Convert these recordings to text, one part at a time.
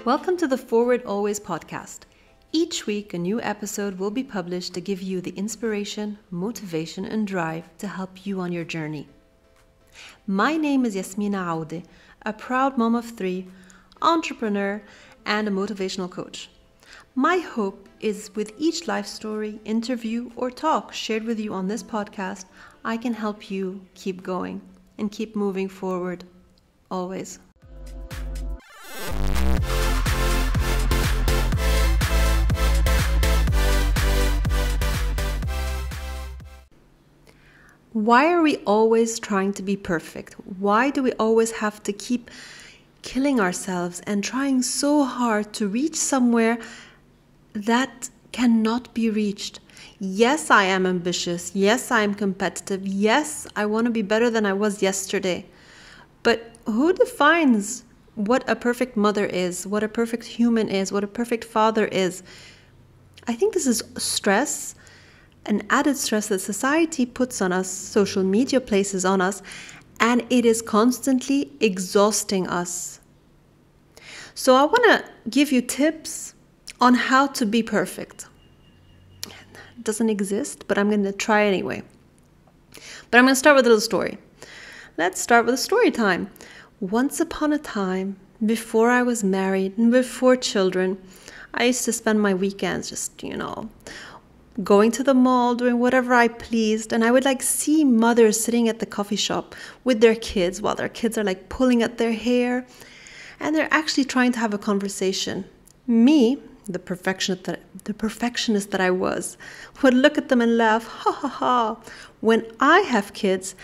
Welcome to the Forward Always podcast. Each week, a new episode will be published to give you the inspiration, motivation, and drive to help you on your journey. My name is Yasmina Aude, a proud mom of three, entrepreneur, and a motivational coach. My hope is with each life story, interview, or talk shared with you on this podcast, I can help you keep going and keep moving forward, always. Why are we always trying to be perfect? Why do we always have to keep killing ourselves and trying so hard to reach somewhere that cannot be reached? Yes, I am ambitious. Yes, I am competitive. Yes, I want to be better than I was yesterday. But who defines what a perfect mother is, what a perfect human is, what a perfect father is? I think this is stress, an added stress that society puts on us, social media places on us, and it is constantly exhausting us. So I want to give you tips on how to be perfect. It doesn't exist, but I'm going to try anyway. But I'm going to start with a little story. Let's start with a story time. Once upon a time, before I was married and before children, I used to spend my weekends just, going to the mall, doing whatever I pleased. And I would see mothers sitting at the coffee shop with their kids while their kids are pulling at their hair. And they're actually trying to have a conversation. Me, the perfectionist that I was, would look at them and laugh, ha ha ha. When I have kids,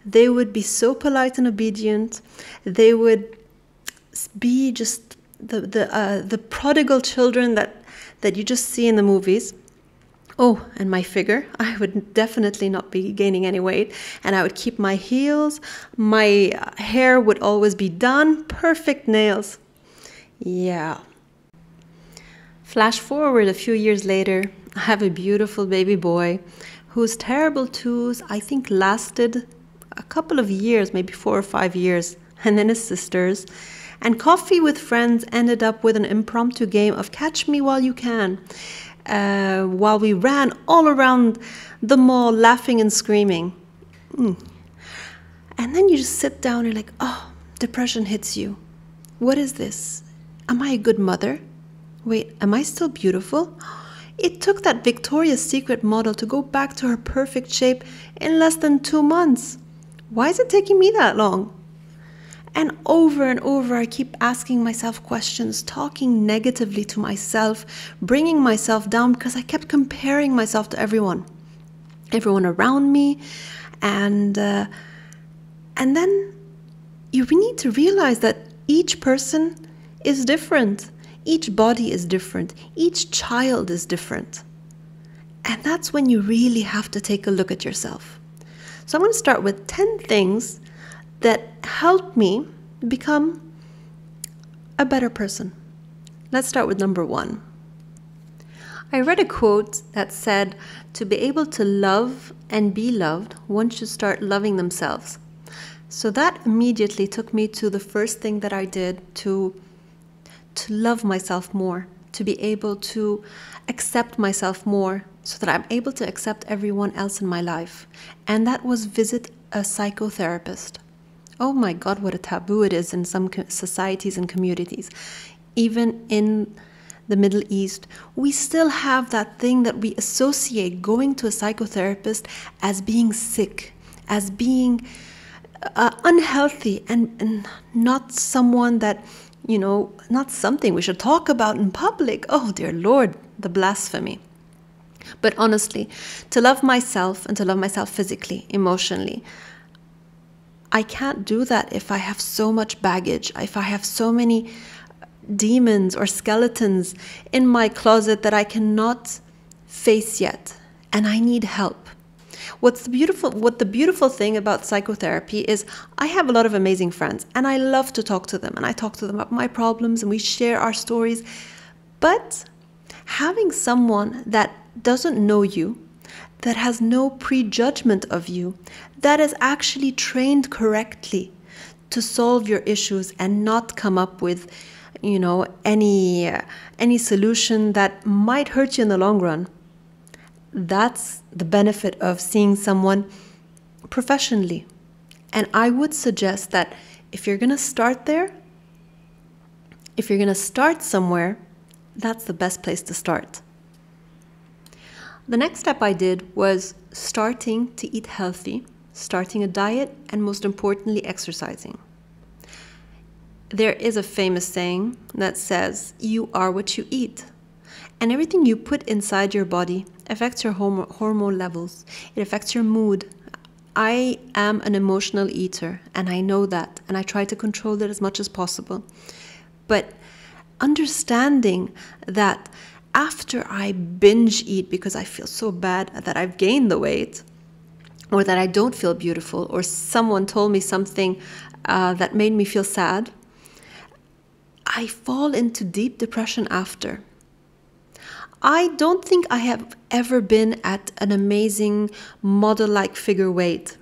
they would be so polite and obedient. They would be just the prodigal children that you just see in the movies. Oh, and my figure, I would definitely not be gaining any weight, and I would keep my heels, my hair would always be done, perfect nails. Yeah. Flash forward a few years later, I have a beautiful baby boy whose terrible twos, I think, lasted a couple of years, maybe 4 or 5 years, and then his sisters. And coffee with friends ended up with an impromptu game of Catch Me While You Can. While we ran all around the mall laughing and screaming. And then you just sit down and you're like, oh, depression hits you. What is this? Am I a good mother? Wait, am I still beautiful? It took that Victoria's Secret model to go back to her perfect shape in less than 2 months. Why is it taking me that long? And over, I keep asking myself questions, talking negatively to myself, bringing myself down because I kept comparing myself to everyone around me. And then you need to realize that each person is different. Each body is different. Each child is different. And that's when you really have to take a look at yourself. So I'm going to start with 10 things that helped me become a better person. Let's start with number 1. I read a quote that said, to be able to love and be loved, one should start loving themselves. So that immediately took me to the first thing that I did to love myself more, to be able to accept myself more so that I'm able to accept everyone else in my life. And that was visit a psychotherapist. Oh my God, what a taboo it is in some societies and communities. Even in the Middle East, we still have that thing that we associate going to a psychotherapist as being sick, as being unhealthy, and not someone that, not something we should talk about in public. Oh dear Lord, the blasphemy. But honestly, to love myself and to love myself physically, emotionally, I can't do that if I have so much baggage, if I have so many demons or skeletons in my closet that I cannot face yet, and I need help. What the beautiful thing about psychotherapy is I have a lot of amazing friends, and I love to talk to them, and I talk to them about my problems, and we share our stories. But having someone that doesn't know you, that has no prejudgment of you, that is actually trained correctly to solve your issues and not come up with any solution that might hurt you in the long run. That's the benefit of seeing someone professionally. And I would suggest that if you're going to start there, if you're going to start somewhere, that's the best place to start. The next step I did was starting to eat healthy, starting a diet, and most importantly, exercising. There is a famous saying that says, you are what you eat. And everything you put inside your body affects your hormone levels. It affects your mood. I am an emotional eater, and I know that, and I try to control it as much as possible. But understanding that after I binge eat because I feel so bad that I've gained the weight, or that I don't feel beautiful, or someone told me something that made me feel sad, I fall into deep depression after. I don't think I have ever been at an amazing model-like figure weight.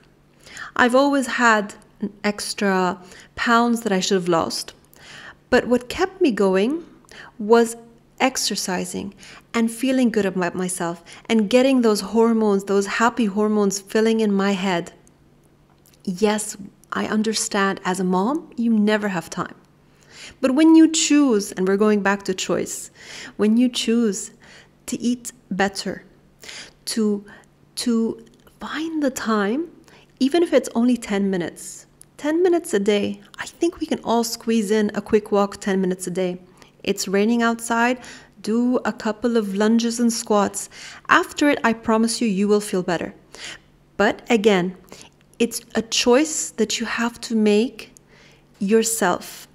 I've always had extra pounds that I should have lost. But what kept me going was exercising and feeling good about myself and getting those hormones, those happy hormones filling in my head. Yes, I understand as a mom, you never have time. But when you choose, and we're going back to choice, when you choose to eat better, to find the time, even if it's only 10 minutes, 10 minutes a day, I think we can all squeeze in a quick walk 10 minutes a day. It's raining outside, do a couple of lunges and squats. After it, I promise you, you will feel better. But again, it's a choice that you have to make yourself.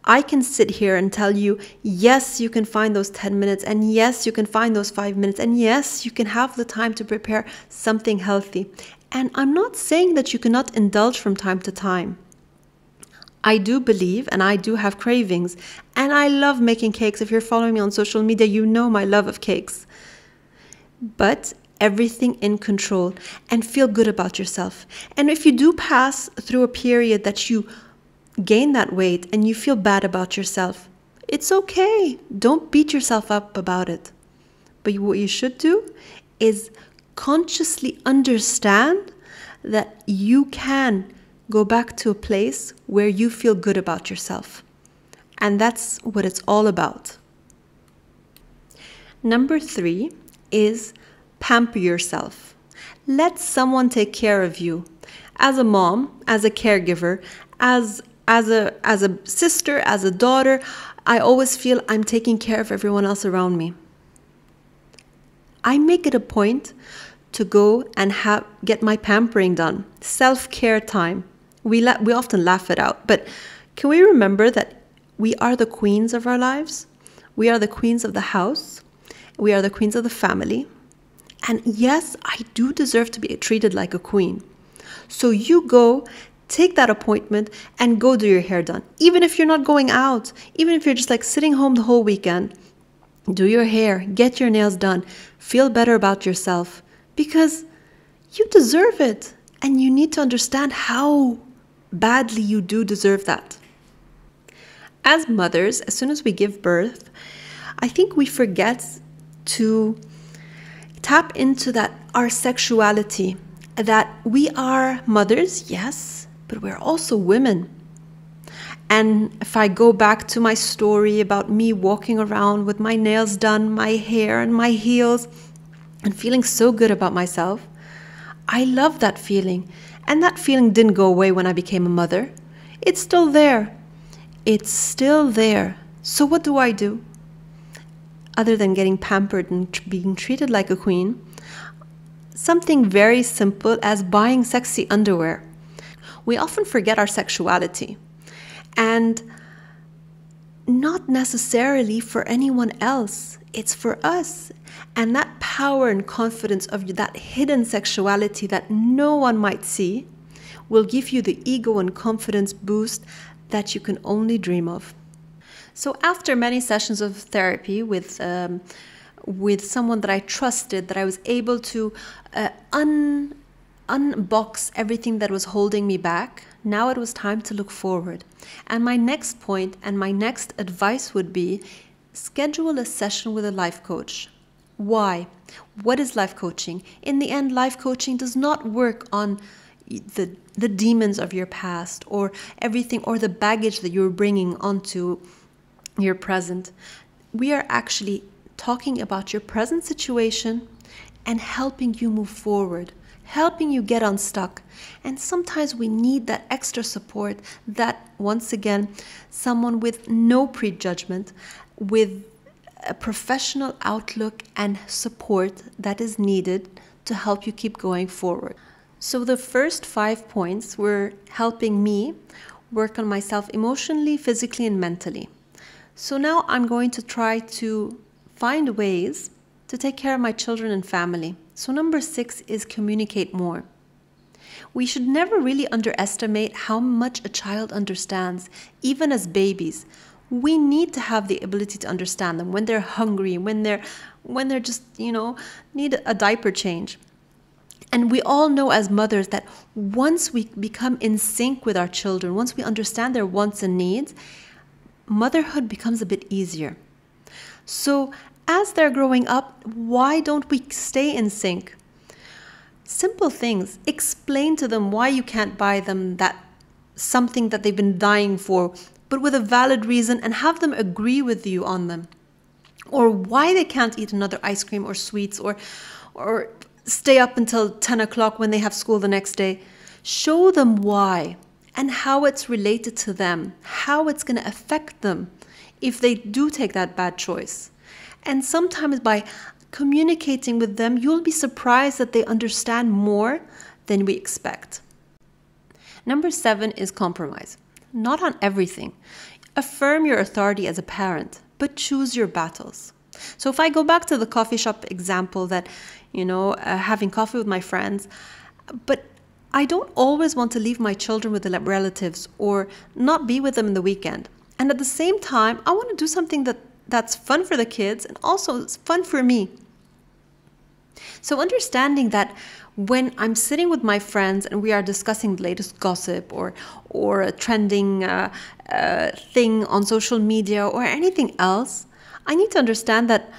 I can sit here and tell you, yes, you can find those 10 minutes, and yes, you can find those 5 minutes, and yes, you can have the time to prepare something healthy. And I'm not saying that you cannot indulge from time to time. I do believe, and I do have cravings, and I love making cakes. If you're following me on social media, you know my love of cakes. But everything in control, and feel good about yourself. And if you do pass through a period that you gain that weight and you feel bad about yourself, it's okay. Don't beat yourself up about it. But what you should do is consciously understand that you can go back to a place where you feel good about yourself. And that's what it's all about. Number 3 is pamper yourself. Let someone take care of you. As a mom, as a caregiver, as a sister, as a daughter, I always feel I'm taking care of everyone else around me. I make it a point to go and get my pampering done, self-care time. We often laugh it out, but can we remember that we are the queens of our lives? We are the queens of the house. We are the queens of the family. And yes, I do deserve to be treated like a queen. So you go, take that appointment and go do your hair done. Even if you're not going out, even if you're just like sitting home the whole weekend, do your hair, get your nails done, feel better about yourself because you deserve it. And you need to understand how badly you do deserve that. As mothers, as soon as we give birth, I think we forget to tap into that our sexuality, that we are mothers, yes, but we're also women. And if I go back to my story about me walking around with my nails done, my hair and my heels, and feeling so good about myself, I love that feeling. And that feeling didn't go away when I became a mother. It's still there. It's still there. So what do I do? Other than getting pampered and being treated like a queen, something very simple as buying sexy underwear. We often forget our sexuality, and not necessarily for anyone else. It's for us. And that power and confidence of that hidden sexuality that no one might see will give you the ego and confidence boost that you can only dream of. So after many sessions of therapy with someone that I trusted, that I was able to unbox everything that was holding me back, Now it was time to look forward. And my next point and my next advice would be schedule a session with a life coach. Why? What is life coaching? In the end, life coaching does not work on the demons of your past or everything or the baggage that you're bringing onto your present. We are actually talking about your present situation and helping you move forward, helping you get unstuck. And sometimes we need that extra support, that, once again, someone with no prejudgment, with a professional outlook and support that is needed to help you keep going forward. So the first 5 points were helping me work on myself emotionally, physically, and mentally. So now I'm going to try to find ways to take care of my children and family. So number 6 is communicate more. We should never really underestimate how much a child understands, even as babies. We need to have the ability to understand them when they're hungry, when they're just, need a diaper change. And we all know as mothers that once we become in sync with our children, once we understand their wants and needs, motherhood becomes a bit easier. So as they're growing up, why don't we stay in sync? Simple things. Explain to them why you can't buy them that something that they've been dying for, but with a valid reason, and have them agree with you on them. Or why they can't eat another ice cream or sweets or stay up until 10 o'clock when they have school the next day. Show them why and how it's related to them, how it's going to affect them if they do take that bad choice. And sometimes by communicating with them, you'll be surprised that they understand more than we expect. Number 7 is compromise. Not on everything. Affirm your authority as a parent, but choose your battles. So if I go back to the coffee shop example that, having coffee with my friends, but I don't always want to leave my children with the relatives or not be with them in the weekend. And at the same time, I want to do something that's fun for the kids and also it's fun for me. So understanding that when I'm sitting with my friends and we are discussing the latest gossip or a trending thing on social media or anything else, I need to understand that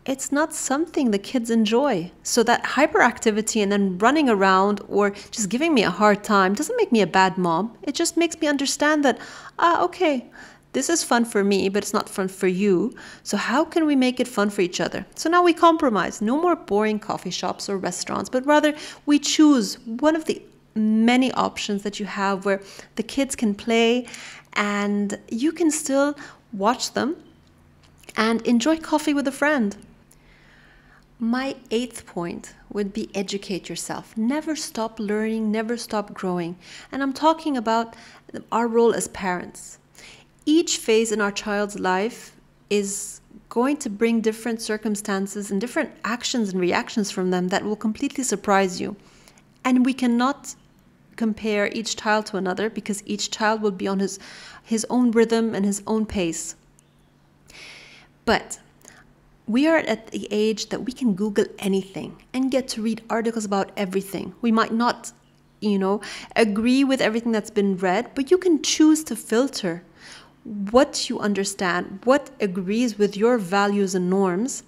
it's not something the kids enjoy. So that hyperactivity and then running around or just giving me a hard time doesn't make me a bad mom. It just makes me understand that, okay, this is fun for me, but it's not fun for you. So how can we make it fun for each other? So now we compromise. No more boring coffee shops or restaurants, but rather we choose one of the many options that you have where the kids can play and you can still watch them and enjoy coffee with a friend. My 8th point would be educate yourself. Never stop learning, never stop growing. And I'm talking about our role as parents. Each phase in our child's life is going to bring different circumstances and different actions and reactions from them that will completely surprise you. And we cannot compare each child to another because each child will be on his own rhythm and his own pace. But we are at the age that we can Google anything and get to read articles about everything. We might not, agree with everything that's been read, but you can choose to filter what you understand, what agrees with your values and norms,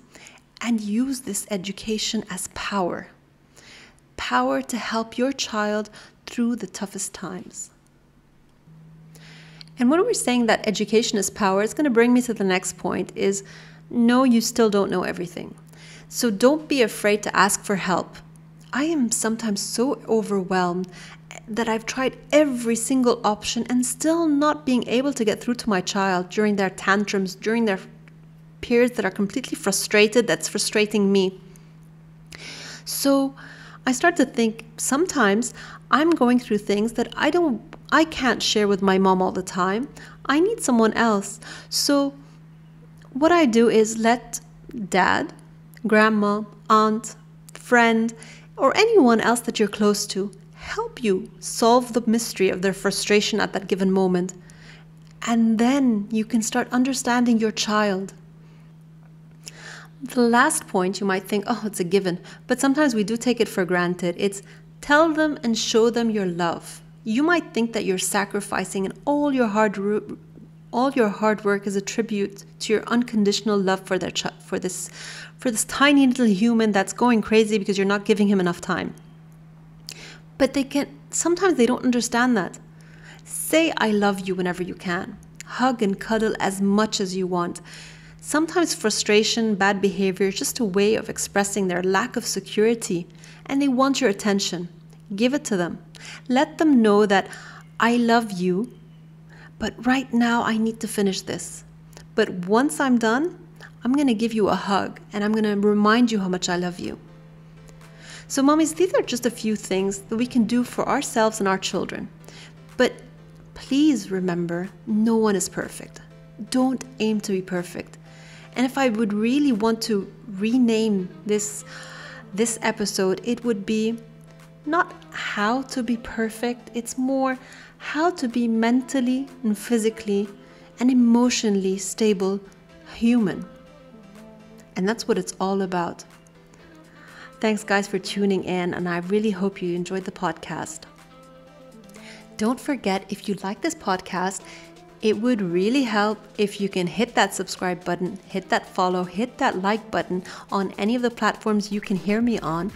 and use this education as power. Power to help your child through the toughest times. And when we're saying that education is power, it's going to bring me to the next point is, no, you still don't know everything. So don't be afraid to ask for help. I am sometimes so overwhelmed that I've tried every single option and still not being able to get through to my child during their tantrums, during their periods that are completely frustrated, that's frustrating me. So I start to think sometimes I'm going through things that I can't share with my mom all the time. I need someone else. So what I do is let dad, grandma, aunt, friend, or anyone else that you're close to help you solve the mystery of their frustration at that given moment. And then you can start understanding your child. The last point, you might think, oh, it's a given, but sometimes we do take it for granted. It's tell them and show them your love. You might think that you're sacrificing, and all your hard work is a tribute to your unconditional love for this tiny little human that's going crazy because you're not giving him enough time. But sometimes they don't understand that. Say I love you whenever you can. Hug and cuddle as much as you want. Sometimes frustration, bad behavior is just a way of expressing their lack of security, and they want your attention. Give it to them. Let them know that I love you, but right now I need to finish this. But once I'm done, I'm going to give you a hug and I'm going to remind you how much I love you. So mommies, these are just a few things that we can do for ourselves and our children. But please remember, no one is perfect. Don't aim to be perfect. And if I would really want to rename this episode, it would be not how to be perfect, it's more how to be mentally and physically and emotionally stable human. And that's what it's all about. Thanks guys for tuning in, and I really hope you enjoyed the podcast. Don't forget, if you like this podcast, it would really help if you can hit that subscribe button, hit that follow, hit that like button on any of the platforms you can hear me on,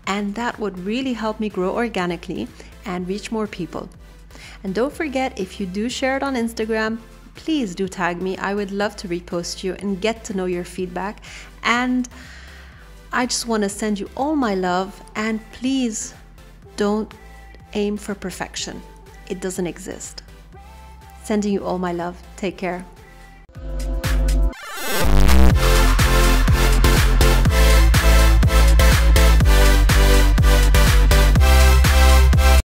and that would really help me grow organically and reach more people. And don't forget, if you do share it on Instagram, please do tag me. I would love to repost you and get to know your feedback. And I just want to send you all my love, and please don't aim for perfection. It doesn't exist. Sending you all my love. Take care.